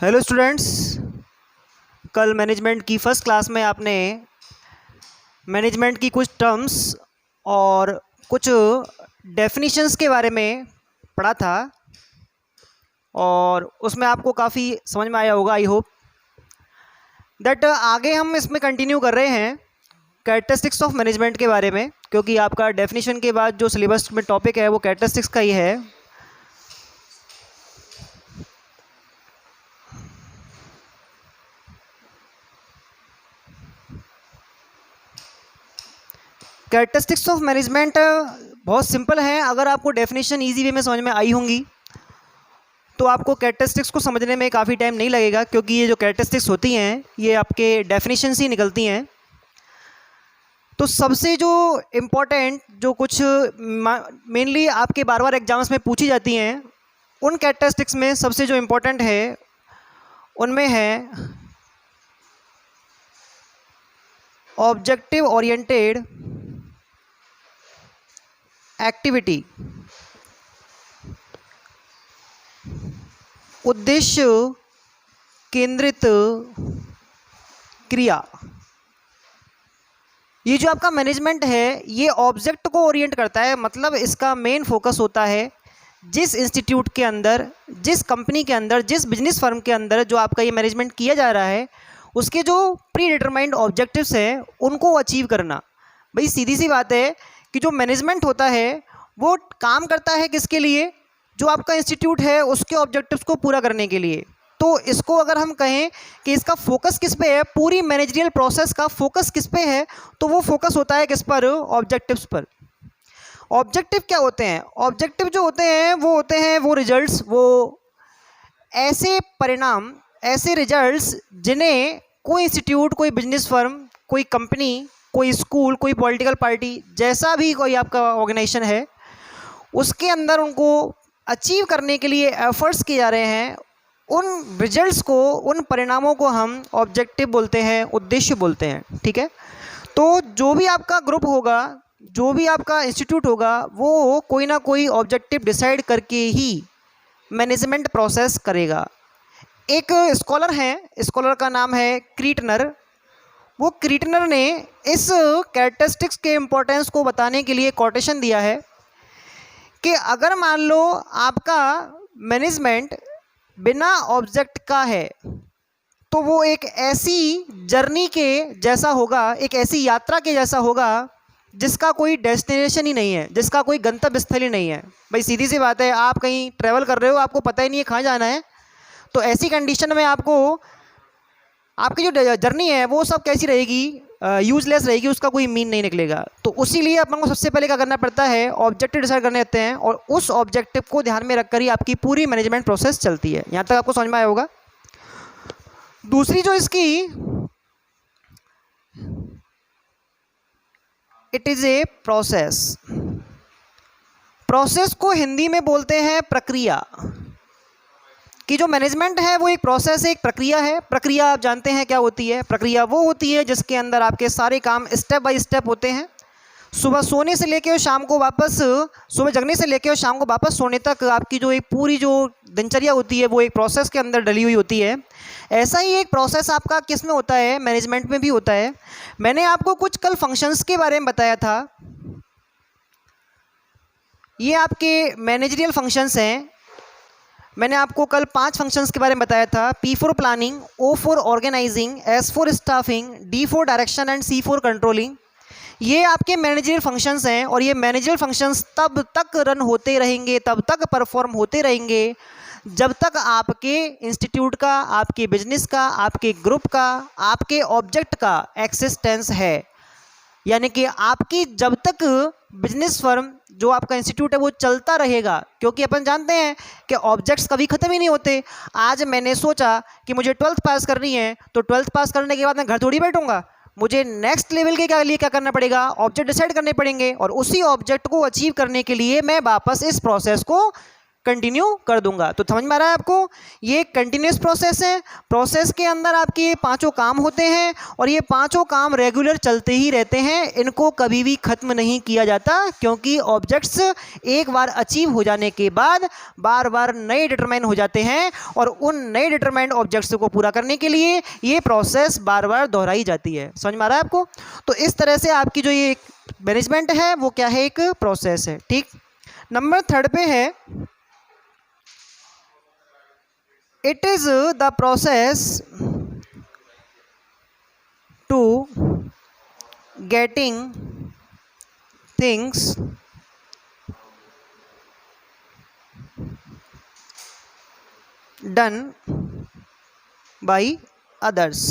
Hello students. कल management की first class में आपने मैनेजमेंट की कुछ टर्म्स और कुछ डेफिनेशंस के बारे में पढ़ा था और उसमें आपको काफ़ी समझ में आया होगा। आई होप दैट आगे हम इसमें कंटिन्यू कर रहे हैं कैरेक्टरिस्टिक्स ऑफ मैनेजमेंट के बारे में, क्योंकि आपका डेफिनेशन के बाद जो सिलेबस में टॉपिक है वो कैरेक्टरिस्टिक्स का ही है। कैरेक्टरिस्टिक्स ऑफ मैनेजमेंट बहुत सिंपल है। अगर आपको डेफिनेशन इजी वे में समझ में आई होंगी तो आपको कैरेक्टरिस्टिक्स को समझने में काफ़ी टाइम नहीं लगेगा, क्योंकि ये जो कैरेक्टरिस्टिक्स होती हैं ये आपके डेफिनेशन से ही निकलती हैं। तो सबसे जो इम्पोर्टेंट जो कुछ मेनली आपके बार बार एग्जाम्स में पूछी जाती हैं, उन कैरेक्टरिस्टिक्स में सबसे जो इम्पोर्टेंट है उनमें है ऑब्जेक्टिव ओरिएंटेड एक्टिविटी, उद्देश्य केंद्रित क्रिया। ये जो आपका मैनेजमेंट है ये ऑब्जेक्ट को ओरिएंट करता है, मतलब इसका मेन फोकस होता है जिस इंस्टीट्यूट के अंदर, जिस कंपनी के अंदर, जिस बिजनेस फर्म के अंदर जो आपका ये मैनेजमेंट किया जा रहा है उसके जो प्री डिटरमाइंड ऑब्जेक्टिव्स हैं उनको अचीव करना। भाई सीधी सी बात है कि जो मैनेजमेंट होता है वो काम करता है किसके लिए? जो आपका इंस्टीट्यूट है उसके ऑब्जेक्टिव्स को पूरा करने के लिए। तो इसको अगर हम कहें कि इसका फोकस किस पे है, पूरी मैनेजरियल प्रोसेस का फोकस किस पे है, तो वो फोकस होता है किस पर? ऑब्जेक्टिव्स पर। ऑब्जेक्टिव क्या होते हैं? ऑब्जेक्टिव जो होते हैं वो रिजल्ट्स, वो ऐसे परिणाम, ऐसे रिजल्ट्स जिन्हें कोई इंस्टीट्यूट, कोई बिजनेस फर्म, कोई कंपनी, कोई स्कूल, कोई पॉलिटिकल पार्टी, जैसा भी कोई आपका ऑर्गेनाइजेशन है उसके अंदर उनको अचीव करने के लिए एफर्ट्स किए जा रहे हैं। उन रिजल्ट्स को, उन परिणामों को हम ऑब्जेक्टिव बोलते हैं, उद्देश्य बोलते हैं। ठीक है। तो जो भी आपका ग्रुप होगा, जो भी आपका इंस्टीट्यूट होगा, वो कोई ना कोई ऑब्जेक्टिव डिसाइड करके ही मैनेजमेंट प्रोसेस करेगा। एक स्कॉलर हैं, स्कॉलर का नाम है क्रीटनर। वो क्रीटनर ने इस कैरेक्टरिस्टिक्स के इम्पोर्टेंस को बताने के लिए कोटेशन दिया है कि अगर मान लो आपका मैनेजमेंट बिना ऑब्जेक्ट का है तो वो एक ऐसी जर्नी के जैसा होगा, एक ऐसी यात्रा के जैसा होगा जिसका कोई डेस्टिनेशन ही नहीं है, जिसका कोई गंतव्य स्थल ही नहीं है। भाई सीधी सी बात है, आप कहीं ट्रैवल कर रहे हो, आपको पता ही नहीं है कहाँ जाना है, तो ऐसी कंडीशन में आपको आपकी जो जर्नी है वो सब कैसी रहेगी? यूजलेस रहेगी, उसका कोई मीन नहीं निकलेगा। तो उसीलिए अपन को सबसे पहले क्या करना पड़ता है? ऑब्जेक्टिव डिसाइड करने होते हैं और उस ऑब्जेक्टिव को ध्यान में रखकर ही आपकी पूरी मैनेजमेंट प्रोसेस चलती है। यहाँ तक आपको समझ में आया होगा। दूसरी जो इसकी, it is a process. Process को हिंदी में बोलते हैं प्रक्रिया। कि जो मैनेजमेंट है वो एक प्रोसेस है, एक प्रक्रिया है। प्रक्रिया आप जानते हैं क्या होती है? प्रक्रिया वो होती है जिसके अंदर आपके सारे काम स्टेप बाय स्टेप होते हैं। सुबह सोने से लेकर शाम को वापस, सुबह जगने से लेकर शाम को वापस सोने तक आपकी जो एक पूरी जो दिनचर्या होती है वो एक प्रोसेस के अंदर डली हुई होती है। ऐसा ही एक प्रोसेस आपका किस में होता है? मैनेजमेंट में भी होता है। मैंने आपको कुछ कल फंक्शंस के बारे में बताया था। ये आपके मैनेजरियल फंक्शंस हैं। मैंने आपको कल 5 फंक्शंस के बारे में बताया था। P for planning, O for organizing, S for staffing, D for direction and C for controlling. ये आपके मैनेजरियल फंक्शंस हैं और ये मैनेजरियल फंक्शंस तब तक रन होते रहेंगे, तब तक परफॉर्म होते रहेंगे जब तक आपके इंस्टीट्यूट का, आपके बिजनेस का, आपके ग्रुप का, आपके ऑब्जेक्ट का एक्सिस्टेंस है। यानी कि आपकी जब तक बिजनेस फर्म, जो आपका इंस्टीट्यूट है वो चलता रहेगा, क्योंकि अपन जानते हैं कि ऑब्जेक्ट्स कभी ख़त्म ही नहीं होते। आज मैंने सोचा कि मुझे 12th पास करनी है, तो 12th पास करने के बाद मैं घर थोड़ी बैठूंगा, मुझे नेक्स्ट लेवल के लिए क्या करना पड़ेगा? ऑब्जेक्ट डिसाइड करने पड़ेंगे और उसी ऑब्जेक्ट को अचीव करने के लिए मैं वापस इस प्रोसेस को कंटिन्यू कर दूंगा। तो समझ में आ रहा है आपको, ये कंटिन्यूस प्रोसेस है। प्रोसेस के अंदर आपके ये पांचों काम होते हैं और ये पांचों काम रेगुलर चलते ही रहते हैं, इनको कभी भी ख़त्म नहीं किया जाता, क्योंकि ऑब्जेक्ट्स एक बार अचीव हो जाने के बाद बार बार नए डिटरमाइन हो जाते हैं और उन नए डिटरमाइंड ऑब्जेक्ट्स को पूरा करने के लिए ये प्रोसेस बार बार दोहराई जाती है। समझ में आ रहा है आपको। तो इस तरह से आपकी जो ये मैनेजमेंट है वो क्या है, एक प्रोसेस है। ठीक, नंबर 3 पे है, it is the process to getting things done by others।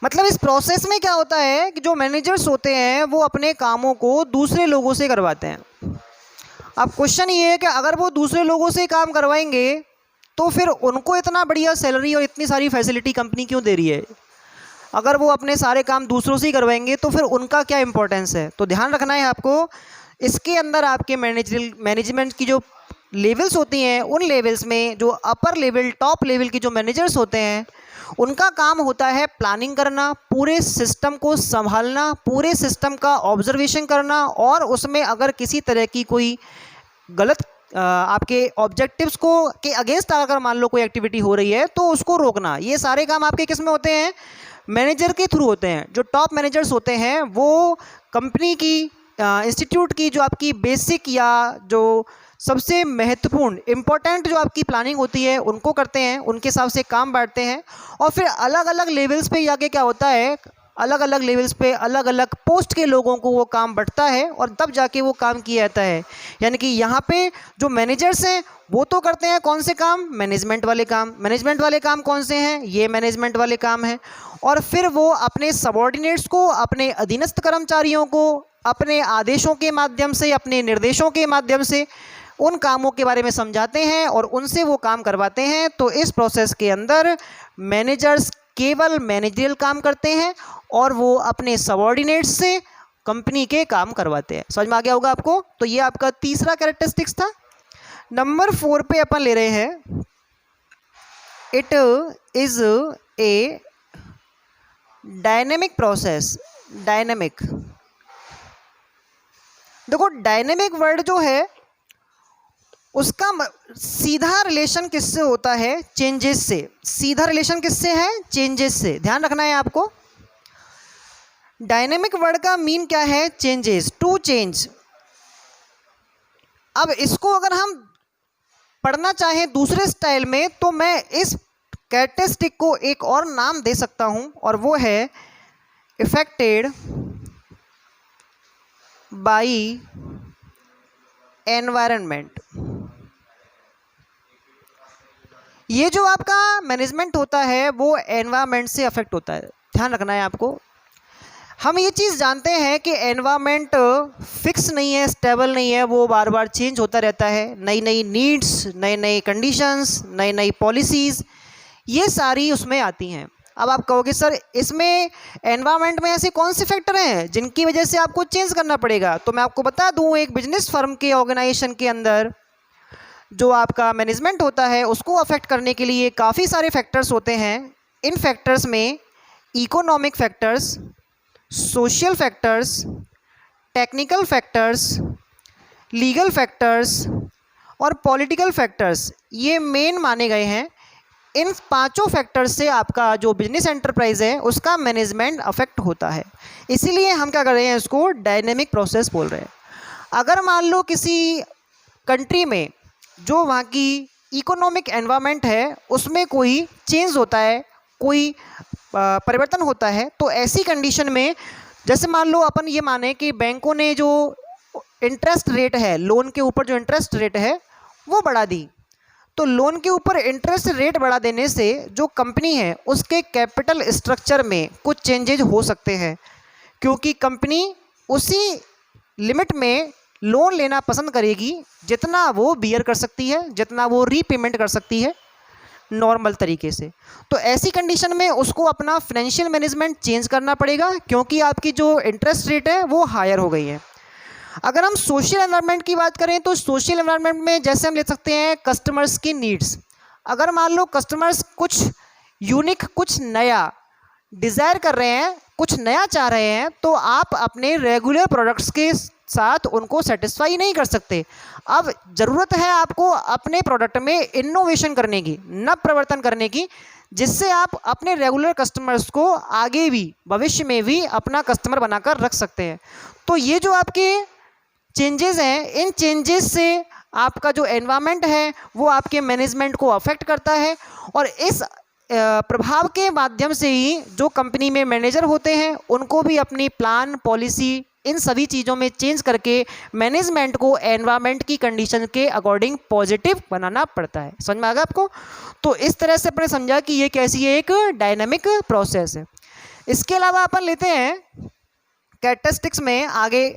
मतलब इस प्रोसेस में क्या होता है कि जो मैनेजर्स होते हैं वो अपने कामों को दूसरे लोगों से करवाते हैं। अब क्वेश्चन ये है कि अगर वो दूसरे लोगों से काम करवाएंगे तो फिर उनको इतना बढ़िया सैलरी और इतनी सारी फैसिलिटी कंपनी क्यों दे रही है। अगर वो अपने सारे काम दूसरों से ही करवाएंगे तो फिर उनका क्या इंपॉर्टेंस है। तो ध्यान रखना है आपको, इसके अंदर आपके मैनेजमेंट की जो लेवल्स होती हैं, उन लेवल्स में जो अपर लेवल टॉप लेवल की जो मैनेजर्स होते हैं उनका काम होता है प्लानिंग करना, पूरे सिस्टम को संभालना, पूरे सिस्टम का ऑब्जर्वेशन करना, और उसमें अगर किसी तरह की कोई गलत आपके ऑब्जेक्टिव्स को के अगेंस्ट अगर मान लो कोई एक्टिविटी हो रही है तो उसको रोकना। ये सारे काम आपके किस में होते हैं, मैनेजर के थ्रू होते हैं। जो टॉप मैनेजर्स होते हैं वो कंपनी की इंस्टीट्यूट की जो आपकी बेसिक या जो सबसे महत्वपूर्ण इम्पोर्टेंट जो आपकी प्लानिंग होती है उनको करते हैं, उनके हिसाब से काम बांटते हैं। और फिर अलग अलग लेवल्स पे जाके क्या होता है, अलग अलग लेवल्स पे अलग अलग पोस्ट के लोगों को वो काम बंटता है और तब जाके वो काम किया जाता है। यानी कि यहाँ पे जो मैनेजर्स हैं वो तो करते हैं कौन से काम, मैनेजमेंट वाले काम। मैनेजमेंट वाले काम कौन से हैं, ये मैनेजमेंट वाले काम हैं। और फिर वो अपने सबॉर्डिनेट्स को, अपने अधीनस्थ कर्मचारियों को अपने आदेशों के माध्यम से, अपने निर्देशों के माध्यम से उन कामों के बारे में समझाते हैं और उनसे वो काम करवाते हैं। तो इस प्रोसेस के अंदर मैनेजर्स केवल मैनेजरियल काम करते हैं और वो अपने सबॉर्डिनेट्स से कंपनी के काम करवाते हैं। समझ में आ गया होगा आपको। तो ये आपका तीसरा कैरेक्टरिस्टिक्स था। नंबर 4 पे अपन ले रहे हैं, it is a dynamic process. Dynamic, देखो डायनेमिक वर्ड जो है उसका सीधा रिलेशन किससे होता है, चेंजेस से। सीधा रिलेशन किससे है, चेंजेस से। ध्यान रखना है आपको। डायनेमिक वर्ड का मीन क्या है, चेंजेस, टू चेंज। अब इसको अगर हम पढ़ना चाहें दूसरे स्टाइल में तो मैं इस कैरेक्टरिस्टिक को एक और नाम दे सकता हूं और वो है इफेक्टेड बाय एनवायरनमेंट। ये जो आपका मैनेजमेंट होता है वो एनवायरनमेंट से अफेक्ट होता है। ध्यान रखना है आपको। हम ये चीज़ जानते हैं कि एनवायरनमेंट फिक्स नहीं है, स्टेबल नहीं है, वो बार बार चेंज होता रहता है। नई नई नीड्स, नए नए कंडीशंस, नई नई पॉलिसीज़, ये सारी उसमें आती हैं। अब आप कहोगे सर इसमें एनवायरनमेंट में ऐसे कौन से फैक्टर हैं जिनकी वजह से आपको चेंज करना पड़ेगा। तो मैं आपको बता दूं, एक बिजनेस फर्म के ऑर्गेनाइजेशन के अंदर जो आपका मैनेजमेंट होता है उसको अफेक्ट करने के लिए काफ़ी सारे फैक्टर्स होते हैं। इन फैक्टर्स में economic factors, social factors, technical factors, legal factors और पॉलिटिकल फैक्टर्स, ये मेन माने गए हैं। इन पांचों फैक्टर्स से आपका जो बिजनेस एंटरप्राइज है उसका मैनेजमेंट अफेक्ट होता है। इसीलिए हम क्या कर रहे हैं, इसको डायनेमिक प्रोसेस बोल रहे हैं। अगर मान लो किसी कंट्री में जो वहाँ की इकोनॉमिक एनवायरनमेंट है उसमें कोई चेंज होता है, कोई परिवर्तन होता है, तो ऐसी कंडीशन में जैसे मान लो अपन ये माने कि बैंकों ने जो इंटरेस्ट रेट है, लोन के ऊपर जो इंटरेस्ट रेट है वो बढ़ा दी, तो लोन के ऊपर इंटरेस्ट रेट बढ़ा देने से जो कंपनी है उसके कैपिटल स्ट्रक्चर में कुछ चेंजेज हो सकते हैं, क्योंकि कंपनी उसी लिमिट में लोन लेना पसंद करेगी जितना वो बियर कर सकती है, जितना वो रीपेमेंट कर सकती है नॉर्मल तरीके से। तो ऐसी कंडीशन में उसको अपना फाइनेंशियल मैनेजमेंट चेंज करना पड़ेगा, क्योंकि आपकी जो इंटरेस्ट रेट है वो हायर हो गई है। अगर हम सोशल एनवायरनमेंट की बात करें तो सोशल एनवायरनमेंट में जैसे हम ले सकते हैं कस्टमर्स की नीड्स। अगर मान लो कस्टमर्स कुछ यूनिक, कुछ नया डिज़ायर कर रहे हैं, कुछ नया चाह रहे हैं, तो आप अपने रेगुलर प्रोडक्ट्स के साथ उनको सेटिस्फाई नहीं कर सकते। अब ज़रूरत है आपको अपने प्रोडक्ट में इनोवेशन करने की, नव प्रवर्तन करने की, जिससे आप अपने रेगुलर कस्टमर्स को आगे भी भविष्य में भी अपना कस्टमर बनाकर रख सकते हैं। तो ये जो आपके चेंजेस हैं, इन चेंजेस से आपका जो एनवायरनमेंट है वो आपके मैनेजमेंट को अफेक्ट करता है, और इस प्रभाव के माध्यम से ही जो कंपनी में मैनेजर होते हैं उनको भी अपनी प्लान, पॉलिसी, इन सभी चीज़ों में चेंज करके मैनेजमेंट को एनवायरनमेंट की कंडीशन के अकॉर्डिंग पॉजिटिव बनाना पड़ता है। समझ में आ गया आपको? तो इस तरह से अपने समझा कि ये कैसी है, एक डायनामिक प्रोसेस है। इसके अलावा अपन लेते हैं कैरेक्टरिस्टिक्स में आगे।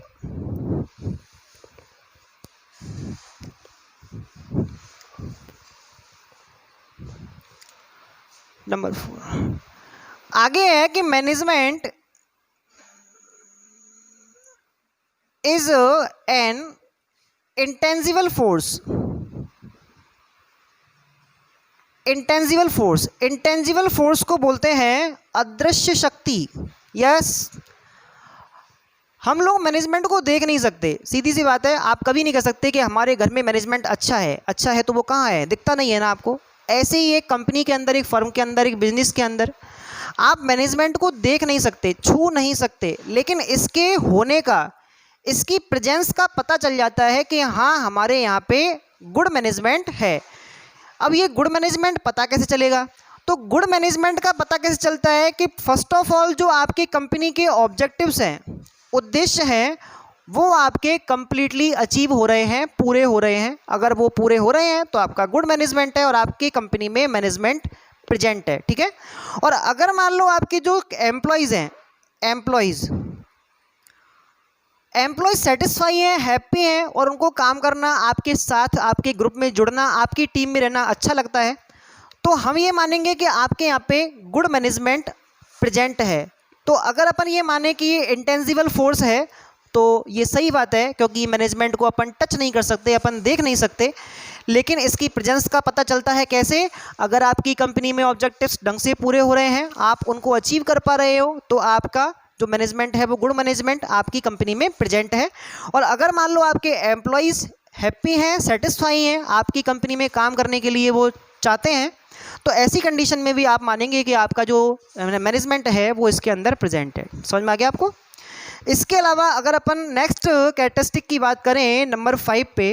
नंबर 4 आगे है कि management is an intangible force. Intangible force, intangible force को बोलते हैं अदृश्य शक्ति। यस, हम लोग मैनेजमेंट को देख नहीं सकते, सीधी सी बात है। आप कभी नहीं कह सकते कि हमारे घर में मैनेजमेंट अच्छा है। अच्छा है तो वो कहाँ है? दिखता नहीं है ना आपको। ऐसे ही एक कंपनी के अंदर, एक फर्म के अंदर, एक बिजनेस के अंदर आप मैनेजमेंट को देख नहीं सकते, छू नहीं सकते, लेकिन इसके होने का, इसकी प्रेजेंस का पता चल जाता है कि हाँ हमारे यहाँ पे गुड मैनेजमेंट है। अब ये गुड मैनेजमेंट पता कैसे चलेगा? तो गुड मैनेजमेंट का पता कैसे चलता है कि फर्स्ट ऑफ ऑल जो आपकी कंपनी के ऑब्जेक्टिव्स हैं, उद्देश्य हैं, वो आपके कंप्लीटली अचीव हो रहे हैं, पूरे हो रहे हैं। अगर वो पूरे हो रहे हैं तो आपका गुड मैनेजमेंट है और आपकी कंपनी में मैनेजमेंट प्रेजेंट है। ठीक है। और अगर मान लो आपके जो एम्प्लॉयज़ हैं, एम्प्लॉयज़ सेटिस्फाई हैं, हैप्पी हैं, और उनको काम करना, आपके साथ, आपके ग्रुप में जुड़ना, आपकी टीम में रहना अच्छा लगता है, तो हम ये मानेंगे कि आपके यहाँ पे गुड मैनेजमेंट प्रेजेंट है। तो अगर अपन ये माने कि ये इंटेंजिबल फोर्स है तो ये सही बात है, क्योंकि मैनेजमेंट को अपन टच नहीं कर सकते, अपन देख नहीं सकते, लेकिन इसकी प्रेजेंस का पता चलता है कैसे? अगर आपकी कंपनी में ऑब्जेक्टिव्स ढंग से पूरे हो रहे हैं, आप उनको अचीव कर पा रहे हो, तो आपका जो मैनेजमेंट है वो गुड मैनेजमेंट आपकी कंपनी में प्रेजेंट है। और अगर मान लो आपके एम्प्लॉयज़ हैप्पी हैं, सेटिस्फाई हैं, आपकी कंपनी में काम करने के लिए वो चाहते हैं, तो ऐसी कंडीशन में भी आप मानेंगे कि आपका जो मैनेजमेंट है वो इसके अंदर प्रेजेंट है। समझ में आ गया आपको? इसके अलावा अगर अपन नेक्स्ट कैरेक्टरिस्टिक की बात करें नंबर 5 पे,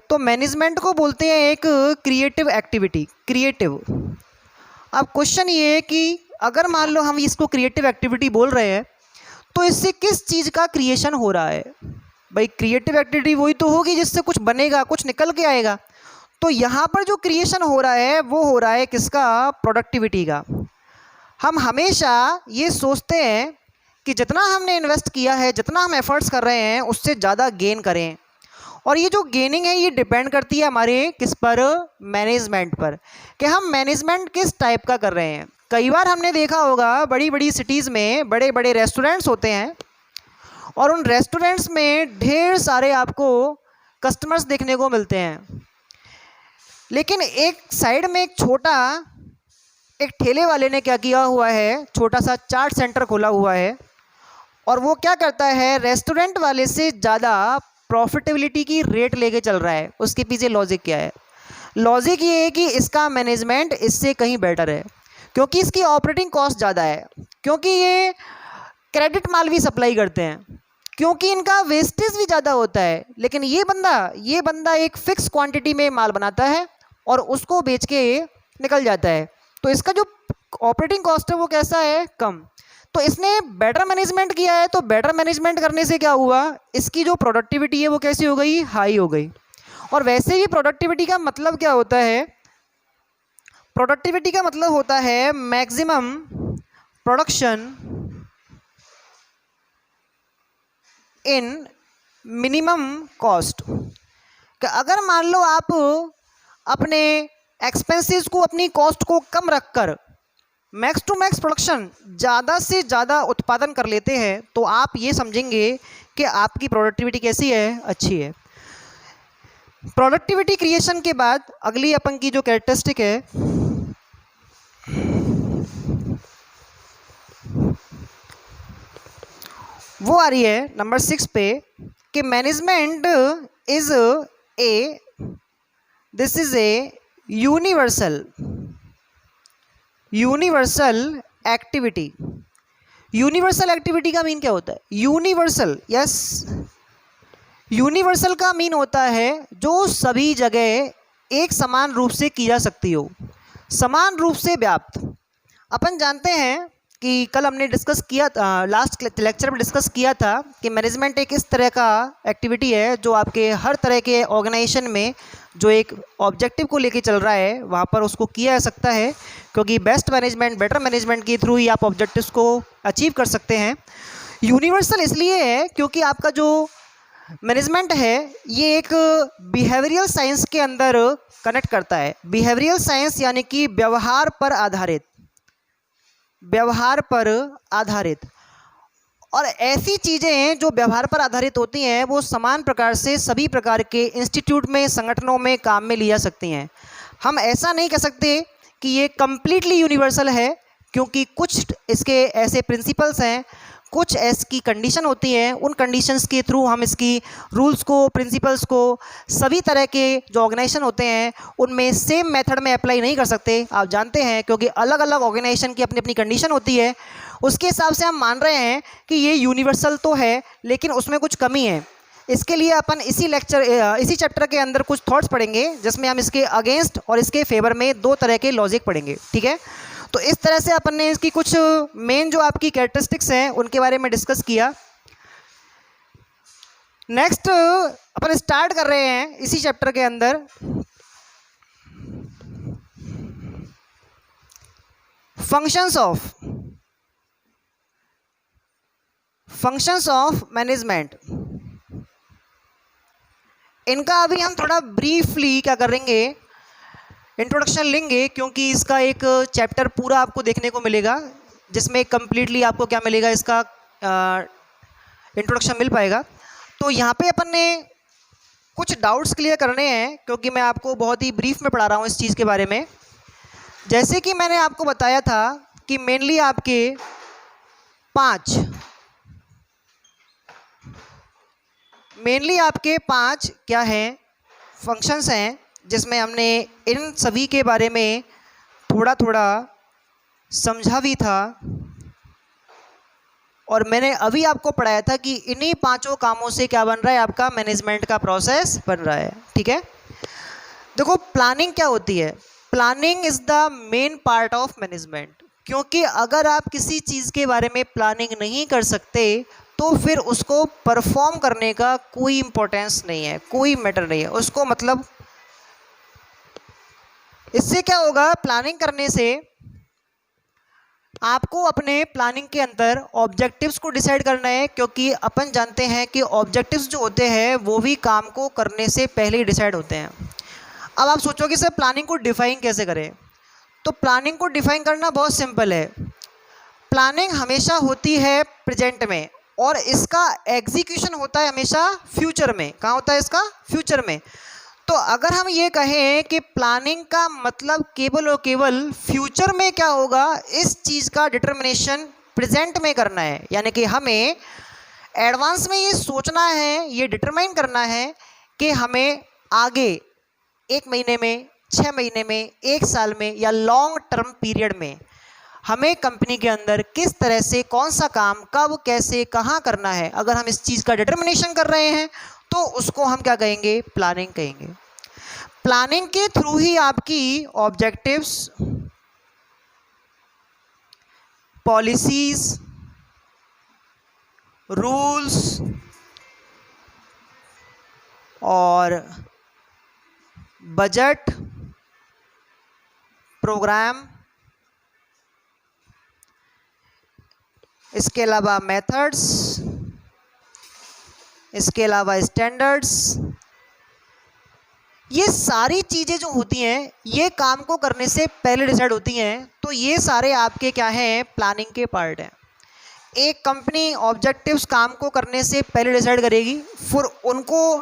तो मैनेजमेंट को बोलते हैं एक क्रिएटिव एक्टिविटी। क्रिएटिव, अब क्वेश्चन ये है कि अगर मान लो हम इसको क्रिएटिव एक्टिविटी बोल रहे हैं तो इससे किस चीज़ का क्रिएशन हो रहा है? भाई क्रिएटिव एक्टिविटी वही तो होगी जिससे कुछ बनेगा, कुछ निकल के आएगा। तो यहाँ पर जो क्रिएशन हो रहा है वो हो रहा है किसका? प्रोडक्टिविटी का। हम हमेशा ये सोचते हैं कि जितना हमने इन्वेस्ट किया है, जितना हम एफर्ट्स कर रहे हैं, उससे ज़्यादा गेन करें। और ये जो गेनिंग है ये डिपेंड करती है हमारे किस पर? मैनेजमेंट पर, कि हम मैनेजमेंट किस टाइप का कर रहे हैं। कई बार हमने देखा होगा बड़ी बड़ी सिटीज़ में बड़े बड़े रेस्टोरेंट्स होते हैं, और उन रेस्टोरेंट्स में ढेर सारे आपको कस्टमर्स देखने को मिलते हैं, लेकिन एक साइड में एक ठेले वाले ने क्या किया हुआ है, छोटा सा चाट सेंटर खोला हुआ है, और वो क्या करता है, रेस्टोरेंट वाले से ज़्यादा प्रॉफिटेबिलिटी की रेट लेके चल रहा है। उसके पीछे लॉजिक क्या है? लॉजिक ये है कि इसका मैनेजमेंट इससे कहीं बेटर है, क्योंकि इसकी ऑपरेटिंग कॉस्ट ज़्यादा है, क्योंकि ये क्रेडिट माल भी सप्लाई करते हैं, क्योंकि इनका वेस्टेज भी ज़्यादा होता है। लेकिन ये बंदा एक फ़िक्स क्वांटिटी में माल बनाता है और उसको बेच के निकल जाता है। तो इसका जो ऑपरेटिंग कॉस्ट है वो कैसा है? कम। तो इसने बेटर मैनेजमेंट किया है, तो बेटर मैनेजमेंट करने से क्या हुआ, इसकी जो प्रोडक्टिविटी है वो कैसी हो गई? हाई हो गई। और वैसे भी प्रोडक्टिविटी का मतलब क्या होता है? प्रोडक्टिविटी का मतलब होता है maximum production in minimum cost. अगर मान लो आप अपने एक्सपेंसेस को, अपनी कॉस्ट को कम रखकर मैक्स टू मैक्स प्रोडक्शन, ज़्यादा से ज़्यादा उत्पादन कर लेते हैं, तो आप ये समझेंगे कि आपकी प्रोडक्टिविटी कैसी है, अच्छी है। प्रोडक्टिविटी क्रिएशन के बाद अगली अपन की जो कैरेक्टरिस्टिक है वो आ रही है नंबर 6 पे कि management is a this is a universal activity. Universal activity का मीन क्या होता है? यूनिवर्सल, यस, यूनिवर्सल का मीन होता है जो सभी जगह एक समान रूप से की जा सकती हो, समान रूप से व्याप्त। अपन जानते हैं कि कल हमने डिस्कस किया था, लास्ट लेक्चर में डिस्कस किया था कि मैनेजमेंट एक इस तरह का एक्टिविटी है जो आपके हर तरह के ऑर्गेनाइजेशन में जो एक ऑब्जेक्टिव को लेके चल रहा है वहाँ पर उसको किया जा सकता है, क्योंकि बेस्ट मैनेजमेंट, बेटर मैनेजमेंट के थ्रू ही आप ऑब्जेक्टिव्स को अचीव कर सकते हैं। यूनिवर्सल इसलिए है क्योंकि आपका जो मैनेजमेंट है ये एक बिहेवियरल साइंस के अंदर कनेक्ट करता है। बिहेवियरल साइंस यानी कि व्यवहार पर आधारित, और ऐसी चीज़ें हैं जो व्यवहार पर आधारित होती हैं वो समान प्रकार से सभी प्रकार के इंस्टीट्यूट में, संगठनों में काम में ली जा सकती हैं। हम ऐसा नहीं कह सकते कि ये कम्प्लीटली यूनिवर्सल है, क्योंकि कुछ इसके ऐसे प्रिंसिपल्स हैं, कुछ ऐसी कंडीशन होती हैं, उन कंडीशंस के थ्रू हम इसकी रूल्स को, प्रिंसिपल्स को सभी तरह के जो ऑर्गेनाइजेशन होते हैं उनमें सेम मेथड में अप्लाई नहीं कर सकते। आप जानते हैं क्योंकि अलग अलग ऑर्गेनाइजेशन की अपनी अपनी कंडीशन होती है, उसके हिसाब से हम मान रहे हैं कि ये यूनिवर्सल तो है लेकिन उसमें कुछ कमी है। इसके लिए अपन इसी चैप्टर के अंदर कुछ थॉट्स पढ़ेंगे जिसमें हम इसके अगेंस्ट और इसके फेवर में दो तरह के लॉजिक पढ़ेंगे, ठीक है। तो इस तरह से अपन ने इसकी कुछ मेन जो आपकी कैरेक्टरिस्टिक्स हैं उनके बारे में डिस्कस किया। नेक्स्ट अपन स्टार्ट कर रहे हैं इसी चैप्टर के अंदर फंक्शंस ऑफ मैनेजमेंट। इनका अभी हम थोड़ा ब्रीफली क्या करेंगे, इंट्रोडक्शन लेंगे, क्योंकि इसका एक चैप्टर पूरा आपको देखने को मिलेगा जिसमें कम्प्लीटली आपको क्या मिलेगा, इसका इंट्रोडक्शन मिल पाएगा। तो यहाँ पे अपन ने कुछ डाउट्स क्लियर करने हैं, क्योंकि मैं आपको बहुत ही ब्रीफ में पढ़ा रहा हूँ इस चीज़ के बारे में। जैसे कि मैंने आपको बताया था कि मेनली आपके पांच क्या हैं, फंक्शंस हैं, जिसमें हमने इन सभी के बारे में थोड़ा थोड़ा समझा भी था, और मैंने अभी आपको पढ़ाया था कि इन्हीं पांचों कामों से क्या बन रहा है, आपका मैनेजमेंट का प्रोसेस बन रहा है, ठीक है। देखो, प्लानिंग क्या होती है? Planning is the main part of management, क्योंकि अगर आप किसी चीज़ के बारे में प्लानिंग नहीं कर सकते तो फिर उसको परफॉर्म करने का कोई इम्पोर्टेंस नहीं है, कोई मैटर नहीं है उसको। मतलब इससे क्या होगा, प्लानिंग करने से आपको अपने प्लानिंग के अंदर ऑब्जेक्टिव्स को डिसाइड करना है, क्योंकि अपन जानते हैं कि ऑब्जेक्टिव्स जो होते हैं वो भी काम को करने से पहले ही डिसाइड होते हैं। अब आप सोचोगे सर प्लानिंग को डिफाइन कैसे करें? तो प्लानिंग को डिफाइन करना बहुत सिंपल है। प्लानिंग हमेशा होती है प्रेजेंट में, और इसका एग्जीक्यूशन होता है हमेशा फ्यूचर में। कहाँ होता है इसका? फ्यूचर में। तो अगर हम ये कहें कि प्लानिंग का मतलब केवल और केवल फ्यूचर में क्या होगा, इस चीज़ का डिटर्मिनेशन प्रेजेंट में करना है, यानी कि हमें एडवांस में ये सोचना है, ये डिटरमाइन करना है कि हमें आगे 1 महीने में, 6 महीने में, 1 साल में या लॉन्ग टर्म पीरियड में हमें कंपनी के अंदर किस तरह से कौन सा काम कब कैसे कहाँ करना है। अगर हम इस चीज़ का डिटर्मिनेशन कर रहे हैं तो उसको हम क्या कहेंगे? प्लानिंग कहेंगे। प्लानिंग के थ्रू ही आपकी ऑब्जेक्टिव्स, पॉलिसीज, रूल्स और बजट, प्रोग्राम, इसके अलावा मेथड्स, इसके अलावा स्टैंडर्ड्स, ये सारी चीज़ें जो होती हैं ये काम को करने से पहले डिसाइड होती हैं। तो ये सारे आपके क्या हैं? प्लानिंग के पार्ट हैं। एक कंपनी ऑब्जेक्टिव्स काम को करने से पहले डिसाइड करेगी, फिर उनको